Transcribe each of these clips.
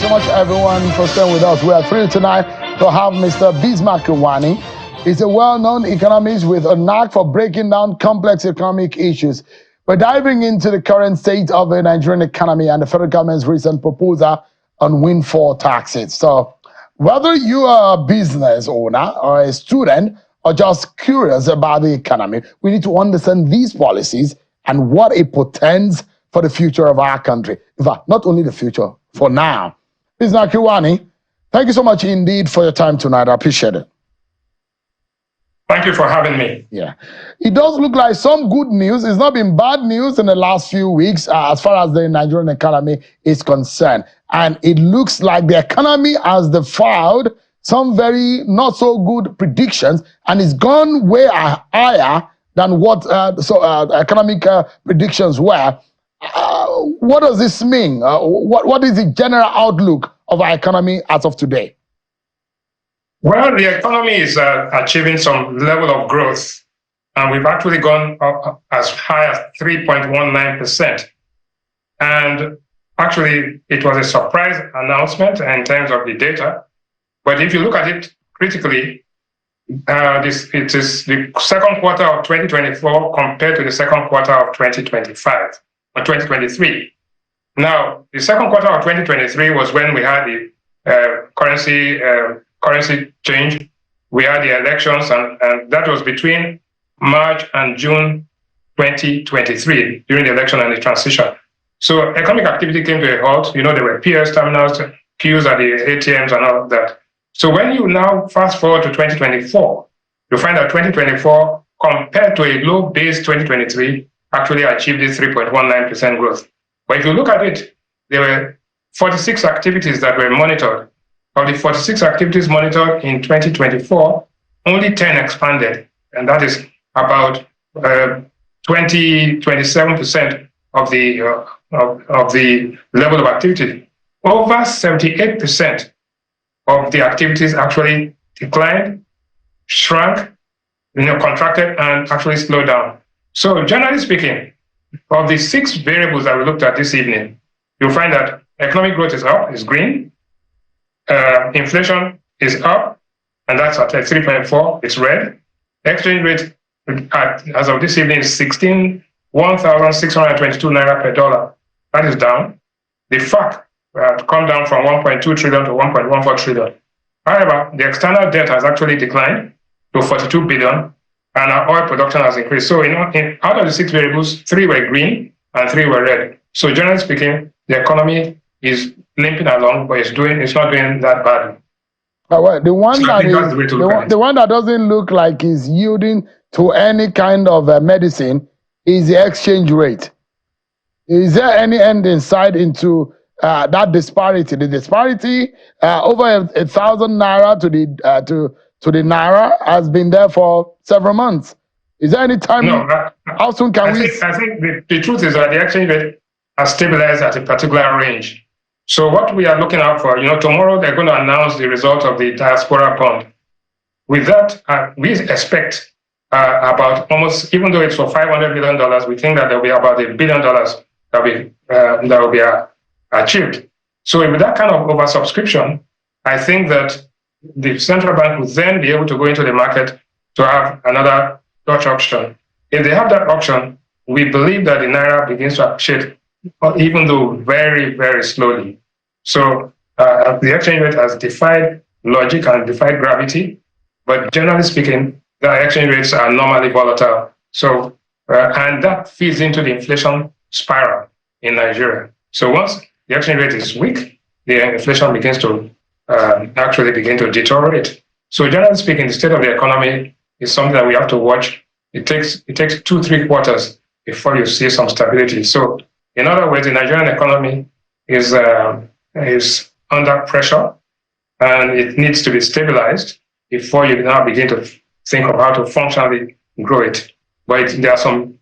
so much, everyone, for staying with us. We are thrilled tonight to have Mr. Bismarck Rewane. He's a well-known economist with a knack for breaking down complex economic issues. We're diving into the current state of the Nigerian economy and the federal government's recent proposal on windfall taxes. So, whether you are a business owner or a student or just curious about the economy, we need to understand these policies and what it portends for the future of our country. In fact, not only the future, for now. Bismarck Rewane, thank you so much indeed for your time tonight. I appreciate it. Thank you for having me. Yeah. It does look like some good news. It's not been bad news in the last few weeks as far as the Nigerian economy is concerned. And it looks like the economy has defied some very not so good predictions and it's gone way higher than what economic predictions were. What does this mean? What is the general outlook of our economy as of today? Well, the economy is achieving some level of growth, and we've actually gone up as high as 3.19%. And actually, it was a surprise announcement in terms of the data. But if you look at it critically, it is the second quarter of 2024 compared to the second quarter of 2025 or 2023. Now, the second quarter of 2023 was when we had the currency change. We had the elections, and that was between March and June 2023, during the election and the transition. So economic activity came to a halt. You know, there were PS terminals, queues at the ATMs and all of that. So when you now fast forward to 2024, you find that 2024, compared to a low base 2023, actually achieved this 3.19% growth. But if you look at it, there were 46 activities that were monitored. Of the 46 activities monitored in 2024, only 10 expanded, and that is about 27% of the level of activity. Over 78% of the activities actually declined, shrunk, contracted, and actually slowed down. So generally speaking, of the 6 variables that we looked at this evening, you'll find that economic growth is up, is green. Inflation is up, and that's at 3.4, it's red. Exchange rate as of this evening is 1,622 naira per dollar. That is down. The FAC had come down from 1.2 trillion to 1.14 trillion. However, the external debt has actually declined to 42 billion, and our oil production has increased. So out of the 6 variables, 3 were green and 3 were red. So generally speaking, the economy is limping along, but it's not doing that badly. Well, the one that doesn't look like is yielding to any kind of medicine is the exchange rate. Is there any end in sight into that disparity? The disparity over 1,000 naira to the naira has been there for several months. Is there any time? No. How soon can we? I think the truth is that the exchange rate has stabilized at a particular range. So what we are looking out for, tomorrow they're going to announce the result of the diaspora bond. With that, we expect about almost, even though it's for $500 million, we think that there'll be about $1 billion that will be achieved. So with that kind of oversubscription, I think that the central bank will then be able to go into the market to have another Dutch auction. If they have that auction, we believe that the naira begins to appreciate, even though very, very slowly. So the exchange rate has defied logic and defied gravity, but generally speaking, the exchange rates are normally volatile. So, and that feeds into the inflation spiral in Nigeria. So once the exchange rate is weak, the inflation begins to actually begin to deteriorate. So generally speaking, the state of the economy is something that we have to watch. It takes 2-3 quarters before you see some stability. So in other words, the Nigerian economy is under pressure, and it needs to be stabilized before you now begin to think of how to functionally grow it. But there are some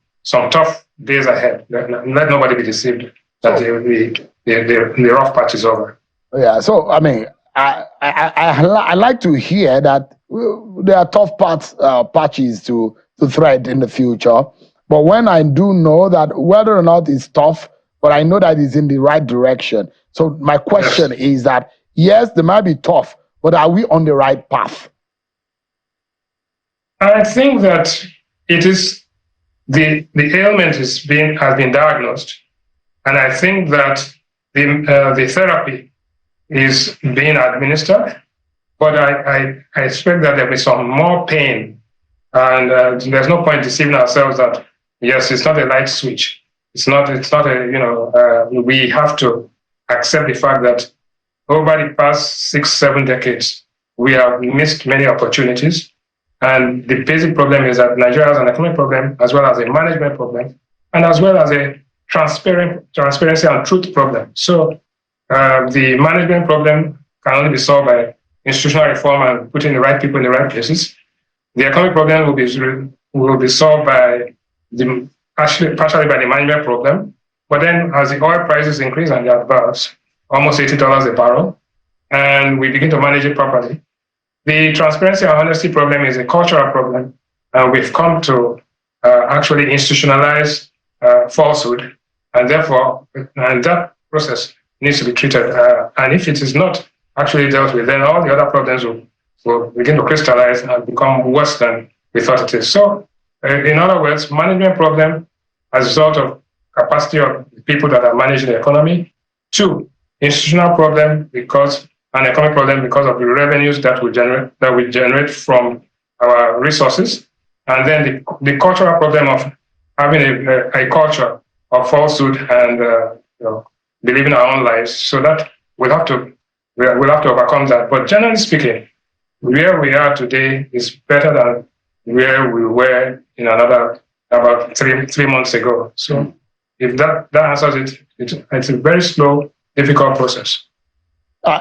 tough days ahead. Let nobody be deceived that the rough patch is over. Yeah. So I mean, I like to hear that there are tough patches to thread in the future. But when I do know that whether or not it's tough, but I know that it's in the right direction. So my question is that, yes, they might be tough, but are we on the right path? I think that it is the ailment has been diagnosed, and I think that the therapy is being administered, but I expect that there'll be some more pain, and there's no point deceiving ourselves that yes, it's not a light switch. It's not a we have to accept the fact that over the past 6-7 decades we have missed many opportunities. And the basic problem is that Nigeria has an economic problem, as well as a management problem, and as well as a transparency and truth problem. So the management problem can only be solved by institutional reform and putting the right people in the right places. The economic problem will be solved by partially by the management problem. But then as the oil prices increase and they're about almost $80 a barrel, and we begin to manage it properly, the transparency and honesty problem is a cultural problem. We've come to actually institutionalize falsehood, and therefore, that process needs to be treated. And if it is not actually dealt with, then all the other problems will begin to crystallize and become worse than we thought it is. So, in other words, management problem as a result of capacity of the people that are managing the economy. 2, institutional problem an economic problem because of the revenues that we generate from our resources, and then the cultural problem of having a culture of falsehood and believing our own lies. So that we'll have to overcome that. But generally speaking, where we are today is better than where we were in about three months ago. So if that answers it, it's a very slow, difficult process.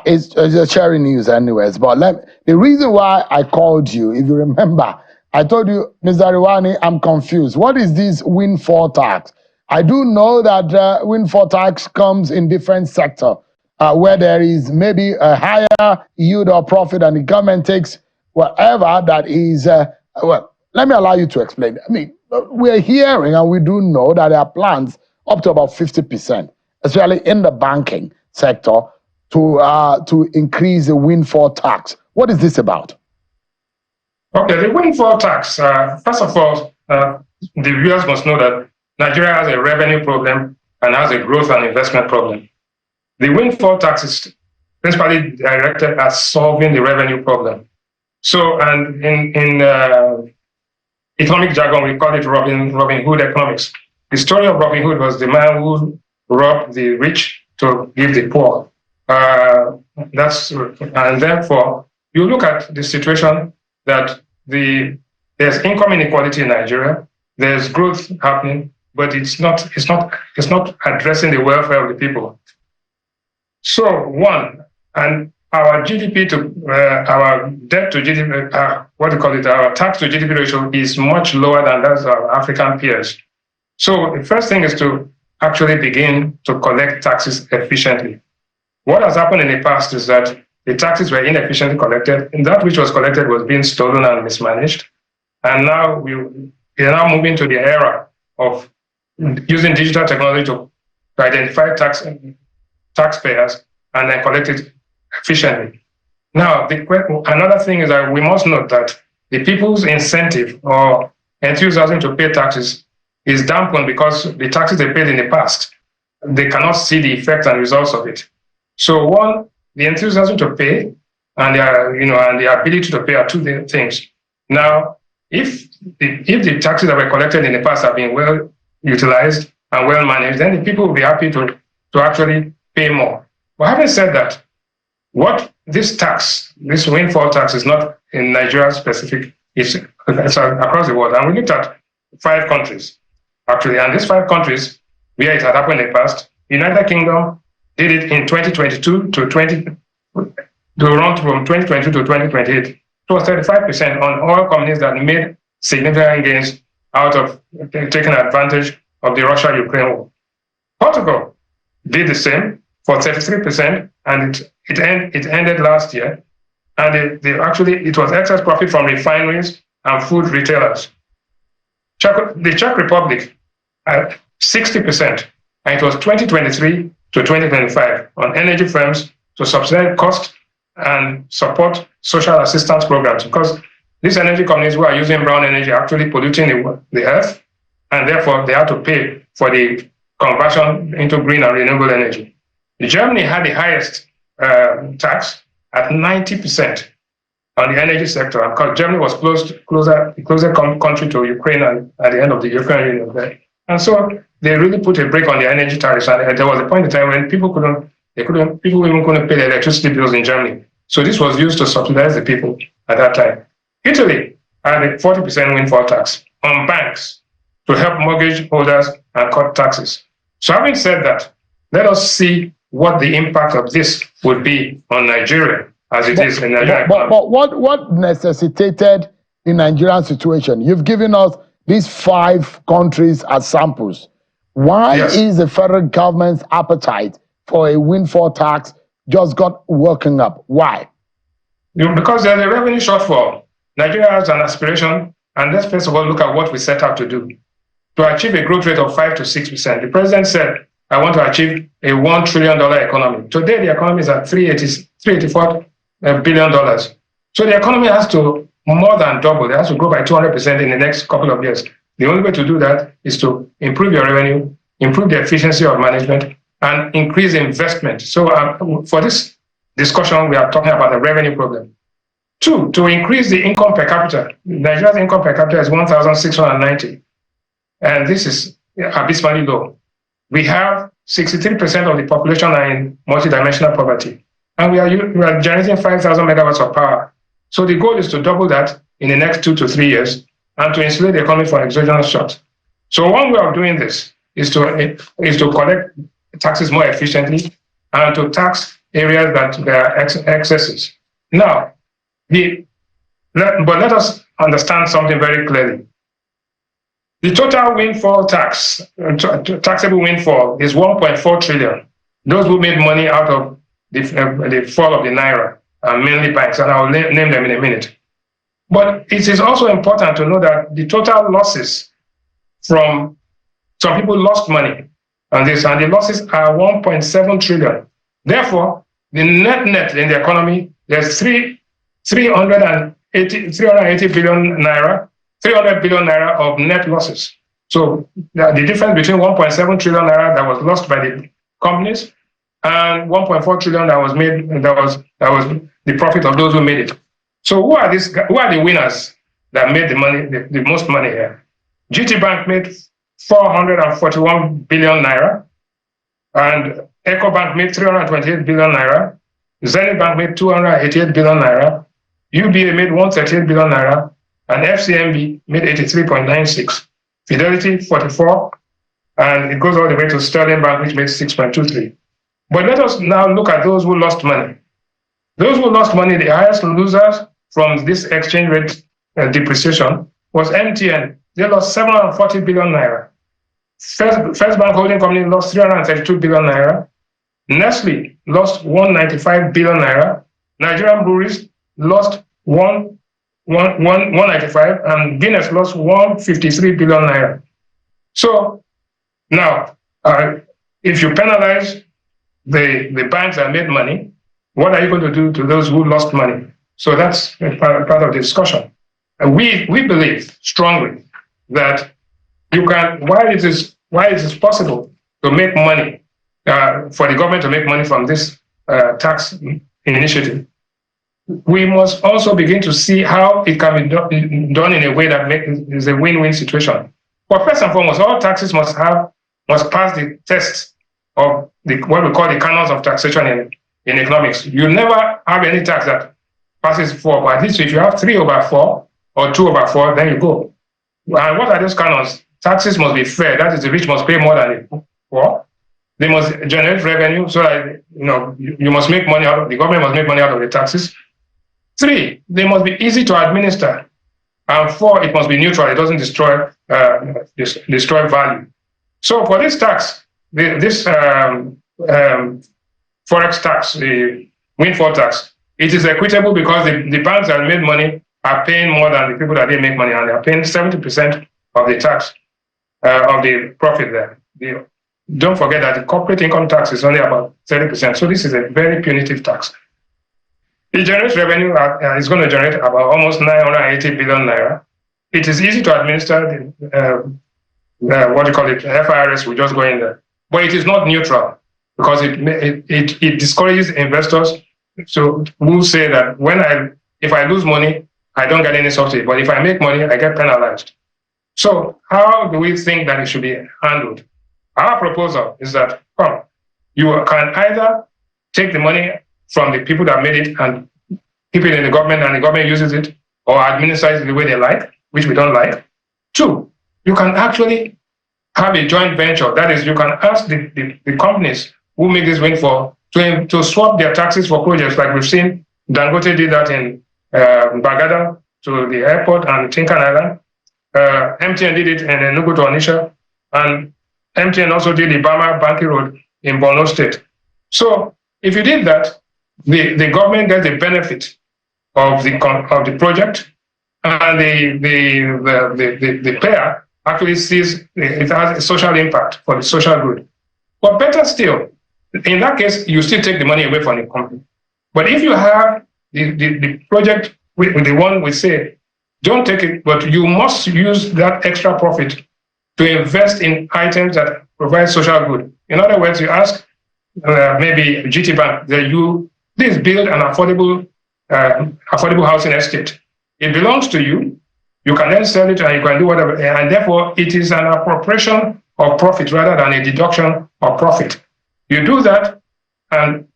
It's just sharing news anyways, but the reason why I called you, if you remember, I told you, Mr. Rewane, I'm confused. What is this windfall tax? I do know that windfall tax comes in different sectors where there is maybe a higher yield or profit and the government takes whatever that is, let me allow you to explain. I mean, we're hearing and we do know that there are plans up to about 50%, especially in the banking sector, to increase the windfall tax. What is this about? Okay, the windfall tax. First of all, the viewers must know that Nigeria has a revenue problem and has a growth and investment problem. The windfall tax is principally directed at solving the revenue problem. So, and in economic jargon, we call it Robin Hood economics. The story of Robin Hood was the man who robbed the rich to give the poor. And therefore, you look at the situation that there's income inequality in Nigeria, there's growth happening, but it's not addressing the welfare of the people. So and our GDP our debt to GDP, our tax to GDP ratio is much lower than that of our African peers. So the first thing is to actually begin to collect taxes efficiently. What has happened in the past is that the taxes were inefficiently collected, and that which was collected was being stolen and mismanaged. And now we are now moving to the era of using digital technology to identify taxpayers and then collect it efficiently. Now, another thing is that we must note that the people's incentive or enthusiasm to pay taxes is dampened because the taxes they paid in the past, they cannot see the effects and results of it. So the enthusiasm to pay and the ability to pay are two things. Now, if the taxes that were collected in the past have been well utilized and well managed, then the people will be happy to actually pay more. But having said that, what this windfall tax is not in Nigeria specific, it's across the world. And we looked at 5 countries, actually, and these 5 countries where it had happened in the past, United Kingdom did it in 2022 to run from 2022 to 2028. It was 35% on oil companies that made significant gains out of taking advantage of the Russia-Ukraine war. Portugal did the same for 33%, and it ended last year. And it was excess profit from refineries and food retailers. The Czech Republic, 60%, and it was 2023 to 2025 on energy firms to subsidize cost and support social assistance programs, because these energy companies who are using brown energy are actually polluting the earth, and therefore they have to pay for the conversion into green and renewable energy. Germany had the highest tax at 90% on the energy sector, because Germany was closer country to Ukraine at the end of the European Union. And so they really put a break on the energy tariffs. And there was a point in time when people even couldn't pay their electricity bills in Germany. So this was used to subsidize the people at that time. Italy had a 40% windfall tax on banks to help mortgage holders and cut taxes. So having said that, let us see what the impact of this would be on Nigeria as it is in Nigeria. But what necessitated the Nigerian situation? You've given us these 5 countries as samples. Why is the federal government's appetite for a windfall tax just got working up? Why? Because there's a revenue shortfall. Nigeria has an aspiration, and let's first of all look at what we set out to do. To achieve a growth rate of 5 to 6%. The president said, I want to achieve a $1 trillion economy. Today, the economy is at $384 billion. So the economy has to more than double. It has to grow by 200% in the next couple of years. The only way to do that is to improve your revenue, improve the efficiency of management, and increase investment. So for this discussion, we are talking about the revenue problem. 2, to increase the income per capita. Nigeria's income per capita is 1,690. And this is abysmally low. We have 63% of the population are in multidimensional poverty. And we are generating 5,000 megawatts of power. So the goal is to double that in the next 2 to 3 years and to insulate the economy from exogenous shocks. So one way of doing this is to collect taxes more efficiently and to tax areas that there are excesses. Now, but let us understand something very clearly. The total windfall tax, taxable windfall, is 1.4 trillion. Those who made money out of the fall of the naira are mainly banks, and I'll name them in a minute. But it is also important to know that the total losses from some people lost money on this, and the losses are 1.7 trillion. Therefore, the net in the economy, there's 380 billion naira, 300 billion naira of net losses. So the difference between 1.7 trillion naira that was lost by the companies and 1.4 trillion that was made, that was the profit of those who made it. So who are the winners that made the money, the most money here? GT Bank made 441 billion naira, and Eco Bank made 328 billion naira, Zenith Bank made 288 billion naira, UBA made 138 billion naira, and FCMB made 83.96, Fidelity 44, and it goes all the way to Sterling Bank, which made 6.23. But let us now look at those who lost money. Those who lost money, the highest losers from this exchange rate depreciation was MTN. They lost 740 billion naira. First Bank Holding Company lost 332 billion naira. Nestle lost 195 billion naira. Nigerian breweries lost 195, and Guinness lost 153 billion naira. So now, if you penalize the banks that made money, what are you going to do to those who lost money? So that's part of the discussion. We believe strongly that you can, while it is possible to make money, for the government to make money from this tax initiative, we must also begin to see how it can be done in a way that is a win-win situation. But first and foremost, all taxes must pass the test of what we call the canons of taxation in economics. You never have any tax that passes 4, but at least if you have 3/4 or 2/4, then you go. And what are those canons? Taxes must be fair. That is, the rich must pay more than the poor. They must generate revenue, so that you must make money out of the government must make money out of the taxes. 3, they must be easy to administer. And 4, it must be neutral. It doesn't destroy value. So for this tax, this forex tax, the windfall tax, it is equitable because the banks that made money are paying more than the people that didn't make money, and they are paying 70% of the tax of the profit there. don't forget that the corporate income tax is only about 30%. So this is a very punitive tax. It generates revenue, it's going to generate about almost 980 billion naira. It is easy to administer what do you call it, FIRS will just go in there. But it is not neutral because it discourages investors so who say that if I lose money, I don't get any subsidy. But if I make money, I get penalized. So how do we think that it should be handled? Our proposal is that you can either take the money from the people that made it and keep it in the government and the government uses it, or administer it the way they like, which we don't like. Two, you can actually have a joint venture. That is, you can ask the companies who make this windfall to swap their taxes for projects, like we've seen Dangote did that in Bagada to the airport and Tinkan Island. MTN did it in Enugu to Onitsha, and MTN also did the Bama Banki Road in Borno State. So if you did that, the government gets the benefit of the project, and the payer actually sees it has a social impact for the social good. But better still, in that case, you still take the money away from the company. But if you have the project with the one we say, don't take it, but you must use that extra profit to invest in items that provide social good. In other words, you ask maybe GT Bank that you please build an affordable housing estate. It belongs to you. You can then sell it and you can do whatever. And therefore, it is an appropriation of profit rather than a deduction of profit. You do that, and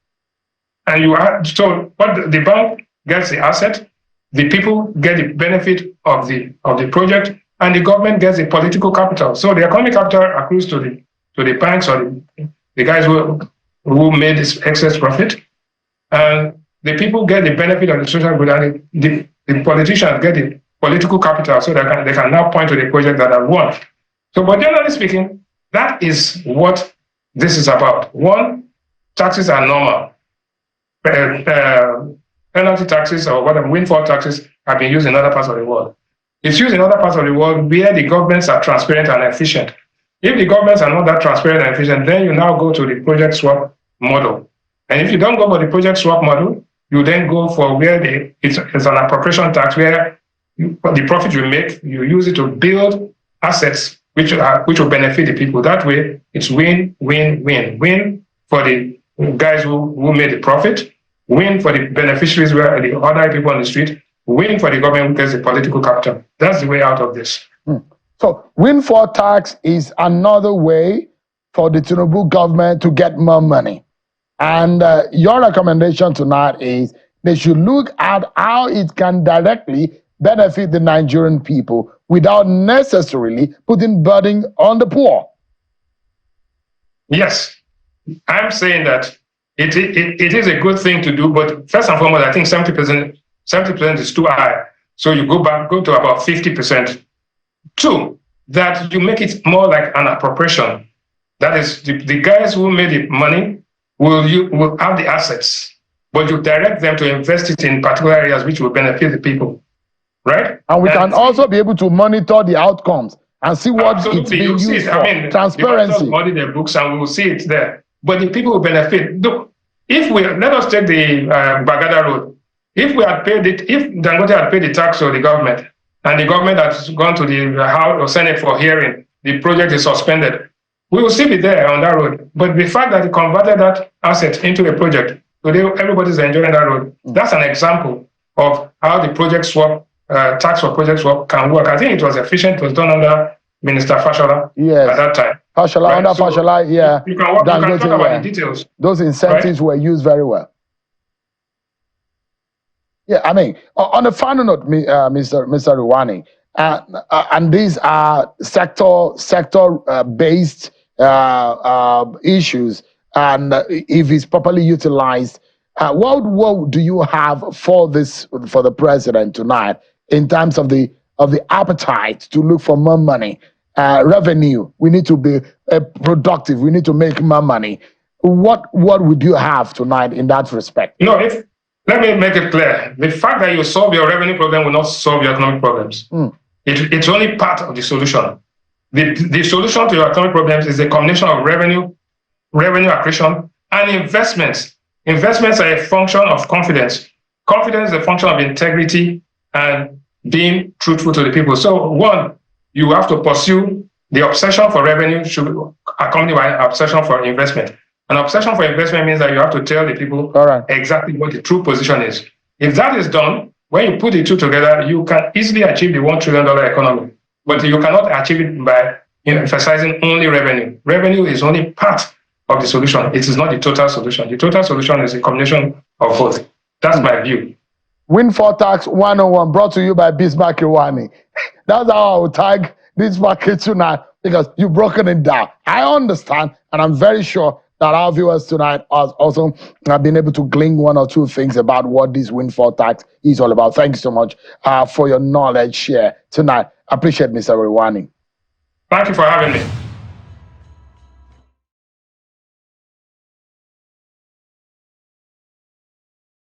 you are so. But the bank gets the asset, the people get the benefit of the project, and the government gets the political capital. So the economic capital accrues to the banks or the guys who made this excess profit, and the people get the benefit of the social good, and the politicians get the political capital, so they can now point to the project that I want. So, but generally speaking, that is what this is about. One, taxes are normal. Penalty taxes or whatever, windfall taxes have been used in other parts of the world. It's used in other parts of the world where the governments are transparent and efficient. If the governments are not that transparent and efficient, then you now go to the project swap model. And if you don't go for the project swap model, you then go for where it's an appropriation tax where the profit you make, you use it to build assets which will benefit the people. That way, it's win, win, win. Win for the guys who made the profit, win for the beneficiaries where the other people on the street, win for the government who gets the political capital. That's the way out of this. So windfall tax is another way for the Tinubu government to get more money. And your recommendation tonight is they should look at how it can directly benefit the Nigerian people without necessarily putting burden on the poor. Yes, I'm saying that it is a good thing to do, but first and foremost, I think 70% is too high. So you go to about 50%. Two, that you make it more like an appropriation. That is, the guys who made the money will have the assets, but you direct them to invest it in particular areas which will benefit the people. Right? And we can also be able to monitor the outcomes and see what it's being used for. I mean, The transparency. audit their books and we will see it there. But the people will benefit. Look, let us take the Bagada Road. If Dangote had paid the tax to the government and the government has gone to the House or Senate for hearing, the project is suspended, we will still be there on that road. But the fact that he converted that asset into a project, today everybody's enjoying that road. That's an example of how the project swap tax for project swap can work. I think it was efficient. It was done under Minister Fashola at that time. Fashola, right? Under Fashola, yeah. You can talk about the details. Those incentives were used very well. Yeah, I mean, on a final note, Mr. Rewane, and these are sector-based issues, and if it's properly utilized, what do you have for the president tonight in terms of the appetite to look for more money, revenue? We need to be productive. We need to make more money. What would you have tonight in that respect? Let me make it clear. The fact that you solve your revenue problem will not solve your economic problems. It's only part of the solution. The solution to your economic problems is a combination of revenue accretion, and investments. Investments are a function of confidence. Confidence is a function of integrity and being truthful to the people. So one, you have to pursue the obsession for revenue should accompanied by obsession for investment. An obsession for investment means that you have to tell the people exactly what the true position is. If that is done, when you put the two together, you can easily achieve the $1 trillion economy. But you cannot achieve it by emphasizing only revenue. Revenue is only part of the solution. It is not the total solution. The total solution is a combination of both. That's my view. Windfall Tax 101 brought to you by Bismarck Rewane. That's how I will tag this market tonight, because you've broken it down. I understand, and I'm very sure that our viewers tonight also have been able to glean one or two things about what this windfall tax is all about. Thank you so much for your knowledge share tonight. I appreciate Mr. Rewane. Thank you for having me.